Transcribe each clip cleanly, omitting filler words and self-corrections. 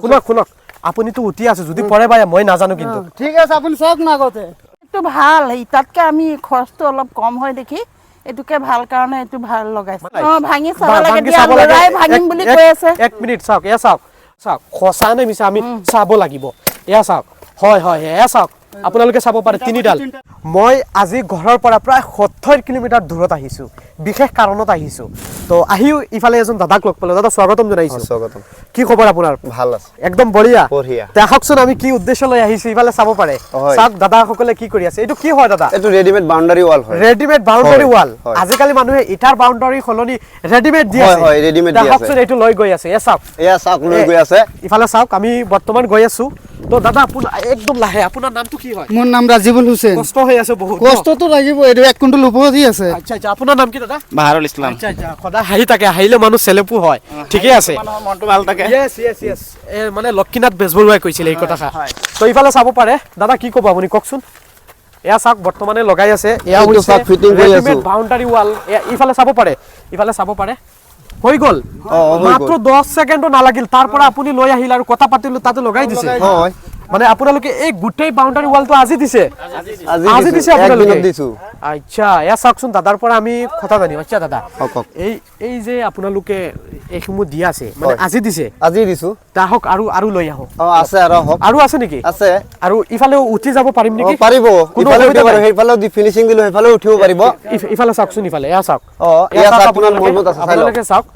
শুনক শুনক আপুনি তো উঠি আছে যদি পৰে বাই মই নাজানো কিন্তু ঠিক আছে আপুনি চাওক না আগতে এটো ভাল ইতাতকে আমি খৰচটো অলপ কম হয় দেখি এটুকে ভাল কাৰণে এটু ভাল লগাইছে ভাঙি চাব লাগে দিয়া লৰাই ভাঙিম বুলি কৈ আছে 1 মিনিট চাওক এয়া চাওক চাওক খসা নে মিছা আমি চাব লাগিব এয়া চাওক হয় হয় এয়া চাওক আপোনালোকে চাব পাৰে তিনিডাল মই আজি ঘৰৰ পৰা প্ৰায় 70 কিলোমিটাৰ দূৰত আহিছো বিশেষ কাৰণত আহিছো তো আহিও ইফালে এজন দাদাক লগ পালো দাদা স্বাগতম জনাইছো স্বাগতম কি খবৰ আপোনাৰ ভাল আছে একদম বঢ়িয়া বঢ়িয়া দেখকচোন আমি কি উদ্দেশ্য লৈ আহিছো ইফালে চাব পাৰে চাওক দাদা সকলে কি কৰি আছে এটো কি হয় দাদা এটো ৰেডিমেড বাউন্ডাৰি ওয়াল হয় ৰেডিমেড বাউন্ডাৰি ওয়াল আজিকালি মানুহে ইটাৰ বাউন্ডাৰি খলনি ৰেডিমেড দি আছে হয় ৰেডিমেড দি আছে দেখকচোন এটো লৈ গৈ আছে এয়া চাওক লৈ গৈ আছে ইফালে চাওক আমি বৰ্তমান গৈ আছো তো দাদা আপোন একদম লাহে আপোনাৰ নামটো কি হয় মোৰ নাম ৰাজিবুল হুছেইন কষ্ট হৈ আছে বহুত কষ্টটো লাগিব এটো 1 কুইন্টাল ওপৰদি আছে আচ্ছা আচ্ছা আপোনাৰ নাম কি দাদা বাহাৰুল ইছলাম আচ্ছা আচ্ছা খদা হাই থাকে হাইলে মানুহ সেলেপু হয় ঠিকই আছে মনটো ভাল থাকে ইয়েস মানে লক্ষীনাথ বেজবৰুৱাই কৈছিল এই কথা তো ইফালে চাব পাৰে দাদা কি ক'ব আপুনি কওকচোন এয়া চাওক বৰ্তমানে লগাই আছে এয়া হৈছে ৰেডিমেড বাউন্ডাৰি ওয়াল ইফালে চাব পাৰে হৈ গল মাত্ৰ 10 সেকেন্ডও নালাগিল তাৰ পৰা আপুনি লৈ আহিল আৰু কথা পাতিলো তাতে লগাই দিছে হয় মানে আপোনালোকে এই গুটেই বাউন্ডাৰি ওয়ালটো আজি দিছে আপোনালোকে দিছো আচ্ছা এয়া চাওকচোন দাদাৰ পৰা আমি কথা জানিম আচ্ছা দাদা এই যে আপোনালোকে এইসমূহ দি আছে মানে আজি দিছো তাহক আৰু লৈ আহক আছে আৰু আছে নেকি আছে আৰু ইফালে উঠি যাব পাৰিম নেকি পাৰিব ইফালে উঠিব পাৰিব সেইফালে দি ফিনিশিং দিলো সেইফালে উঠিব পাৰিব ইফালে চাওকচোন ইফালে এয়া চাওক এয়া চাওক আপোনাৰ মনত আছে আপোনালোকে চাওক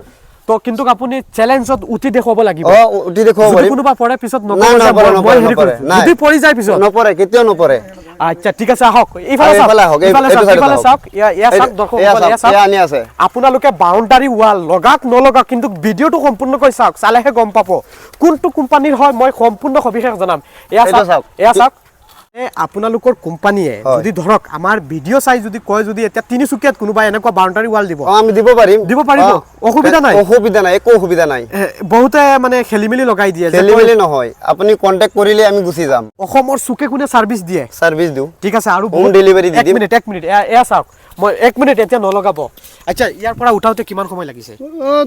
তো কিন্তু আপুনি চ্যালেঞ্জত উঠি দেখাব লাগিব উঠি দেখাব পাৰিব কোনোবা পৰে পিছত নকৰে মই হেৰি কৰো যদি পৰি যায় পিছত নপৰে কেতিয়াও নপৰে আচ্ছা ঠিক আছে আহক ইফালে চাওক ইয়া চাওক দৰ্শকসকল ইয়া চাওক আপোনালোকে বাউন্ডাৰি ওয়াল লগাক নলগাক কিন্তু ভিডিওটো সম্পূৰ্ণকৈ চাওক চালেহে গম পাব কোনটো কোম্পানীৰ হয় মই সম্পূৰ্ণ সবিশেষ জনাম ইয়া চাওক আপোনালোকৰ কোম্পানীয়ে যদি ধৰক আমাৰ ভিডিও চাই যদি কয় যদি এটা তিনিচুকীয়াত কোনোবা এনেকুৱা বাউন্ডাৰি ওয়াল দিব আমি দিব পাৰিব অসুবিধা নাই একো অসুবিধা নাই বহুতে মানে খেলিমেলি লগাই দিয়ে খেলিমেলি নহয় আপুনি কন্টাক্ট কৰিলে আমি গুচি যাম অসমৰ সুকে কোনে সাৰ্ভিস দিও ঠিক আছে আৰু হোম ডেলিভাৰি দি দিম 1 মিনিট এয়া চাওক মই 1 মিনিট এতিয়া নলগাব আচ্ছা ইয়াৰ পৰা উঠাওতে কিমান সময় লাগিছে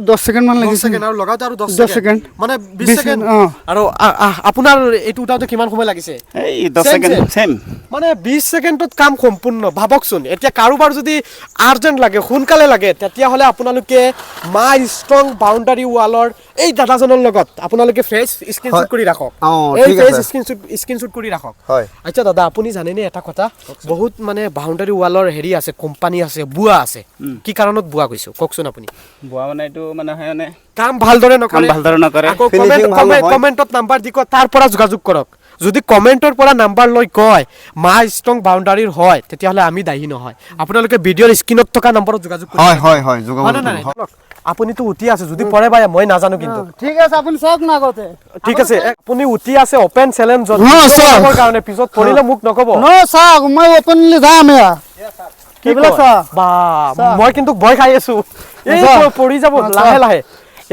10 সেকেন্ড মান লাগিছে আৰু লগাওতে আৰু 10 সেকেন্ড মানে 20 সেকেন্ড আৰু আপোনাৰ এটো উঠাওতে কিমান সময় লাগিছে এই 10 সেকেন্ড সেম মানে 20 সেকেন্ডত কাম সম্পূৰ্ণ ভাবকচোন এতিয়া কাৰোবাৰ যদি আৰ্জেন্ট লাগে সোনকালে লাগে তেতিয়া হলে আপোনালোকে মা ষ্ট্ৰং বাউন্ডাৰি ওয়ালৰ এই দাদাজনৰ লগত আপোনালোকে ফেস স্ক্ৰিনশ্বট কৰি ৰাখক এই ফেস স্ক্ৰিনশ্বট কৰি ৰাখক আচ্ছা দাদা আপুনি জানেনে এটা কথা বহুত মানে বাউন্ডাৰি ওয়ালৰ হেৰি আছে কোম্পানী আছে বুয়া আছে কি কাৰণত বুয়া কৈছো কওকচোন আপুনি বুয়া মানে এটো মানে হয়নে কাম ভালদৰে নকৰে কমেন্টত নাম্বাৰ দিক তাৰ পৰা যোগাযোগ কৰক যদি কমেন্টৰ পৰা নাম্বাৰ লৈ কয় মা ষ্ট্ৰং বাউন্ডাৰিৰ হয় তেতিয়া হলে আমি দায়ী নহয় আপোনালোকে ভিডিওৰ স্ক্ৰিনত থকা নম্বৰত যোগাযোগ কৰক হয় যোগাযোগ আপুনি তো উঠি আছে যদি পৰে বাই মই নাজানো কিন্তু ঠিক আছে আপুনি চাওক না আগতে ঠিক আছে আপুনি উঠি আছে ওপেন চ্যালেঞ্জ জনৰ কাৰণে পিছত পৰিলে মোক নকব চাওক মই ওপেনলি যাম মই কিন্তু ভয় খাই আছো এই পৰি যাব লাহে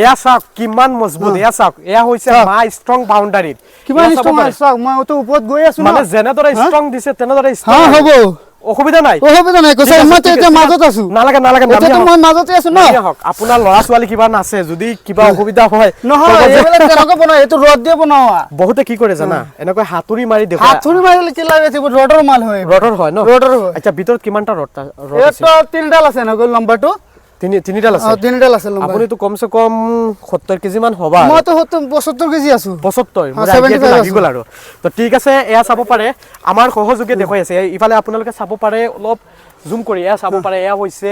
এয়া চাওক কিমান মজবুত এয়া চাওক এয়া হৈছে মা ষ্ট্ৰং বাউন্ডাৰি কিমান ষ্ট্ৰং চাওক মই তো ওপৰত গৈ আছো মানে যেনেদৰে ষ্ট্ৰং দিছে তেনেদৰে ষ্ট্ৰং হ'ব অসুবিধা নাই কৈছে মই এতিয়া মাজত আছো নালাগে এতিয়া মই মাজতে আছো ন আপোনাৰ লৰা ছোৱালী কিবা আছে যদি কিবা অসুবিধা হয় নহয় এইবিলাক কেনেকৈ বনাই এটো ৰড দিয়ে বনোৱা বহুতে কি কৰে জানা এনেকৈ হাতুৰি মাৰি দেখো হাতুৰি মাৰিলে কি লাগে ৰডৰ মাল হয় ৰডৰ হয় ন ৰডৰ হয় আচ্ছা ভিতৰত কিমানটা ৰড আছে এটো 3ডাল আছে ন লম্বাটো তিনিডাল আছে তিনিডাল আছে লম্বা আপুনি তো কমসে কম 70 কেজি মান হবা মই তো 72 কেজি আছো 72 লাগি গল আৰু তো ঠিক আছে এয়া চাব পাৰে আমাৰ সহযোগী দেখাই আছে ইফালে আপোনালোকে চাব পাৰে অলপ জুম কৰি এয়া চাব পাৰে এয়া হৈছে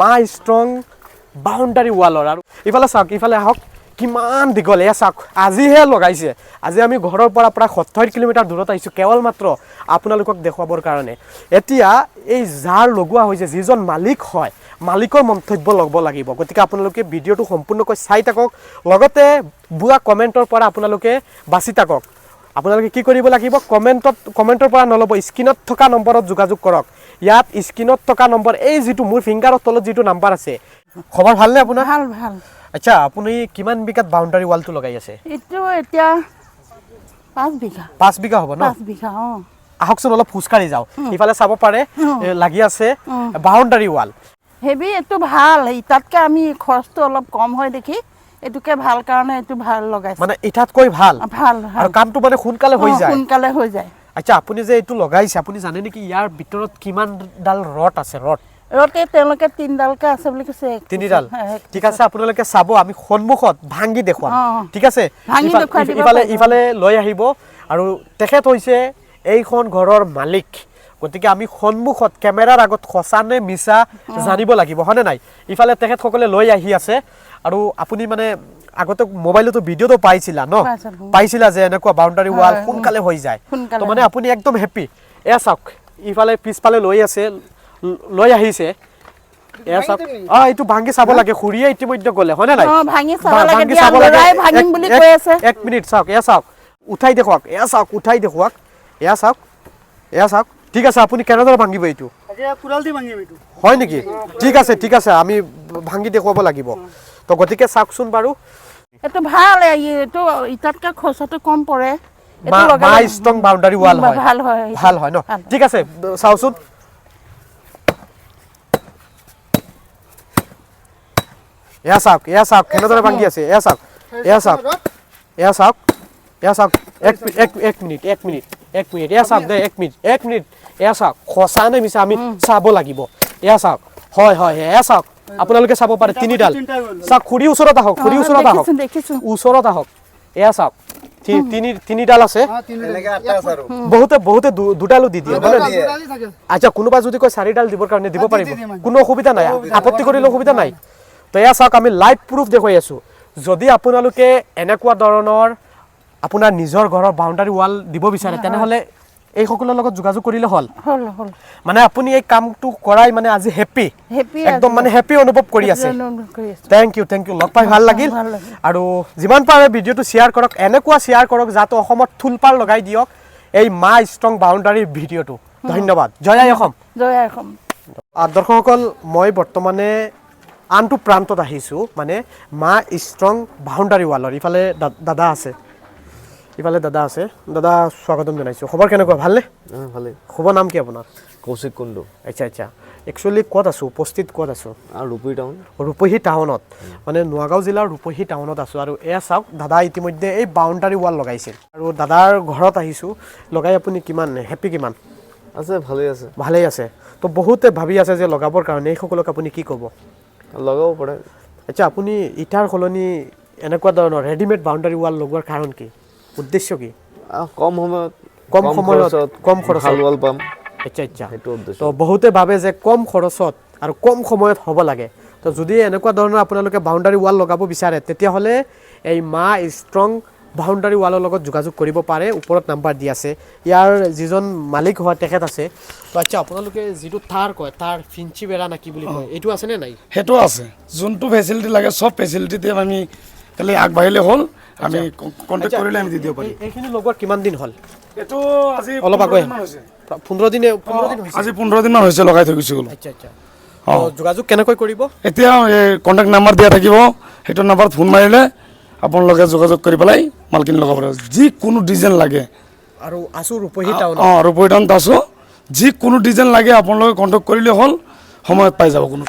মা ষ্ট্ৰং বাউন্ডাৰি ওয়ালৰ আৰু ইফালে চাওক ইফালে আহক কিমান দিগল এয়া চাওক আজিহে লগাইছে আজি আমি ঘৰৰ পৰা প্ৰায় 70 কিলোমিটাৰ দূৰত আহিছো কেৱল মাত্ৰ আপোনালোকক দেখুৱাবৰ কাৰণে এতিয়া এই যাৰ লগোৱা হৈছে যিজন মালিক হয় মালিকৰ মন্তব্য ল'ব লাগিব গতিকে আপোনালোকে ভিডিওটো সম্পূৰ্ণকৈ চাই থাকক লগতে বুয়া কমেন্টৰ পৰা আপোনালোকে বাছি থাকক আপোনালোকে কি কৰিব লাগিব কমেন্টৰ পৰা নলব স্ক্ৰিনত থকা নম্বৰত যোগাযোগ কৰক ইয়াত স্ক্ৰিনত থকা নম্বৰ এই যেটো মোৰ ফিংগাৰৰ তলত যেটো নাম্বাৰ আছে খবৰ ভালনে আপোনাৰ ভাল আচ্ছা আপুনি কিমান বিঘাত বাউন্ডাৰি ওয়ালটো লগাই আছে এটো এতিয়া 5 বিঘা হ'ব ন 5 বিঘা আহকচোন অলপ ফুসকাৰি যাও ইফালে চাব পাৰে লাগি আছে বাউন্ডাৰি ওয়াল হেভি এটো ভাল ইতাতকে আমি খৰচটো অলপ কম হয় দেখি এটুকে ভাল কাৰণে এটু ভাল লগাইছে মানে ইটাতকৈ ভাল ভাল আৰু কামটো মানে সোনকালে হৈ যায় সোনকালে হৈ যায় আচ্ছা আপুনি যে এইটো লগাইছে আপুনি জানে নেকি ইয়াৰ ভিতৰত কিমান ডাল ৰড আছে ৰড ৰতে তেওঁলোকে 3 ডালকে আছে বুলি কৈছে 3 ডাল ঠিক আছে আপোনালোকে চাব আমি সন্মুখত ভাঙি দেখুৱাম ঠিক আছে ভাঙি দেখুৱাই দিব ইফালে লৈ আহিব আৰু তেখেত হৈছে এইখন ঘৰৰ মালিক গতিকে আমি সন্মুখত কেমেৰাৰ আগত খসানে মিছা জানিব লাগিব হনে নাই ইফালে তেখেত সকলে লৈ আহি আছে আৰু আপুনি মানে আগতে মোবাইলতো ভিডিওটো পাইছিলা ন পাইছিলা যে এনেকুৱা বাউন্ডাৰী ওয়াল সোনকালে হৈ যায় তো মানে আপুনি একদম হ্যাপি এয়া চাওক ইফালে পিছফালে লৈ আহিছে এয়া চাওক এইটো ভাঙি চাব লাগে খুৰিয়ে ইতিমধ্যে গলে হনে নাই ভাঙি চাব লাগে ভাঙিম বুলি কৈ আছে 1 মিনিট চাওক এয়া চাওক উঠাই দেখুৱাক এয়া চাওক ঠিক আছে আপুনি কেনেদৰে ভাঙিব এইটো কুৰাল দি ভাঙিম এইটো হয় নেকি ঠিক আছে আমি ভাঙি দেখুৱাব লাগিব তো গতিকে চাওকচোন বাৰু এটো ভাল এইটো ইটাতকে খৰচটো কম পৰে এটো লগাই ষ্ট্ৰং বাউন্ডাৰী ওয়াল হয় ভাল হয় ন ঠিক আছে চাওচোন এয়া চাওক কেনেদৰে ভাঙি আছে এয়া চাওক এক মিনিট এয়া চাওক দে এক মিনিট এয়া চাওক খসা নে মিছা আমি চাব লাগিব এয়া চাওক হয় এয়া চাওক আপোনালোকে চাব পাৰে 3 ডাল চাওক খুৰি ওচৰত আহক ওচৰত আহক এয়া চাওক 3 ডাল আছে বহুতে দুডালো দি দিয়ে আচ্ছা কোনোবা যদি কয় 4 ডাল দিবৰ কাৰণে দিব পাৰিব কোনো অসুবিধা নাই আপত্তি কৰিলে অসুবিধা নাই তো এয়া চাওক আমি লাইভ প্ৰুফ দেখুৱাই আছো যদি আপোনালোকে এনেকুৱা ধৰণৰ আপোনাৰ নিজৰ ঘৰৰ বাউন্ডাৰী ওয়াল দিব বিচাৰে তেনেহলে এই সকলৰ লগত যোগাযোগ কৰিলে হল মানে আপুনি এই কামটো কৰাই মানে আজি হ্যাপি একদম মানে হ্যাপি অনুভৱ কৰি আছে থ্যাংক ইউ লগ পাই ভাল লাগিল আৰু যিমান পাৰে ভিডিওটো শেয়াৰ কৰক এনেকুৱা শেয়াৰ কৰক যাতে অসমত থুলপাৰ লগাই দিয়ক এই মা ষ্ট্ৰং বাউন্ডাৰীৰ ভিডিওটো ধন্যবাদ জয় আই অসম দৰ্শকসকল মই বৰ্তমানে আনটো প্ৰান্তত আহিছো মানে মা ষ্ট্ৰং বাউন্ডাৰী ওয়ালৰ ইফালে দাদা আছে দাদা স্বাগতম জনাইছো খবৰ কেনেকুৱা ভালনে ভালে খবৰ নাম কি আপোনাৰ কৌশিক কুণ্ডু আচ্ছা একচুয়ালি ক'ত আছো উপস্থিত ক'ত আছো ৰূপহী টাউনত মানে নোয়াগাঁও জিলাৰ ৰূপহী টাউনত আছো আৰু এয়া চাওক দাদা ইতিমধ্যে এই বাউন্ডাৰী ওয়াল লগাইছিল আৰু দাদাৰ ঘৰত আহিছো লগাই আপুনি কিমান হ্যাপি কিমান আছে ভালেই আছে তো বহুতে ভাবি আছে যে লগাবৰ কাৰণে এই সকলক আপুনি কি ক'ব লগাব পাৰে আচ্ছা আপুনি ইটাৰ কলনি এনেকুৱা ধৰণৰ ৰেডিমেড বাউন্ডাৰী ওয়াল লগোৱাৰ কাৰণ কি উদ্দেশ্য কি কম খৰচত ভাল ওয়াল পাম আচ্ছা সেইটো উদ্দেশ্য তো বহুতে ভাবে যে কম খৰচত আৰু কম সময়ত হ'ব লাগে তো যদি এনেকুৱা ধৰণৰ আপোনালোকে বাউন্ডাৰী ওয়াল লগাব বিচাৰে তেতিয়া হলে এই মা ষ্ট্ৰং বাউন্ডাৰী ওয়ালৰ লগত যোগাযোগ কৰিব পাৰে ওপৰত নাম্বাৰ দি আছে ইয়াৰ যিজন মালিক হয় তেখেত আছে তো আচ্ছা আপোনালোকে যিটো তাৰ কয় তাৰ ফিঞ্চি বেৰা না কি বুলি কয় এইটো আছে নে নাই হেটো আছে যোনটো ফেসিলিটি লাগে সব ফেসিলিটিতে আমি খালি আগবাঢ়িলে হল আমি কন্টাক্ট কৰিলে আমি দি দিব পাৰিম এইখিনি লগোৱাৰ কিমান দিন হল এটো আজি অলপ আগৈ 15 দিন হৈছে আজি 15 দিন মান হৈছে লগাই থৈ গৈছে গলো আচ্ছা তো যোগাযোগ কেনেকৈ কৰিব এতিয়া কন্টাক্ট নাম্বাৰ দিয়া থাকিব হেটো নাম্বাৰত ফোন মাৰিলে আপোনালোকে যোগাযোগ কৰি পেলাই মালকিন লগাব পাৰে যি কোনো ডিজাইন লাগে আৰু আছো ৰূপহী টাউন ৰূপহী টাউনত আছো যি কোনো ডিজাইন লাগে আপোনালোকে কন্টাক্ট কৰিলে হল সময়ত পাই যাব কোনো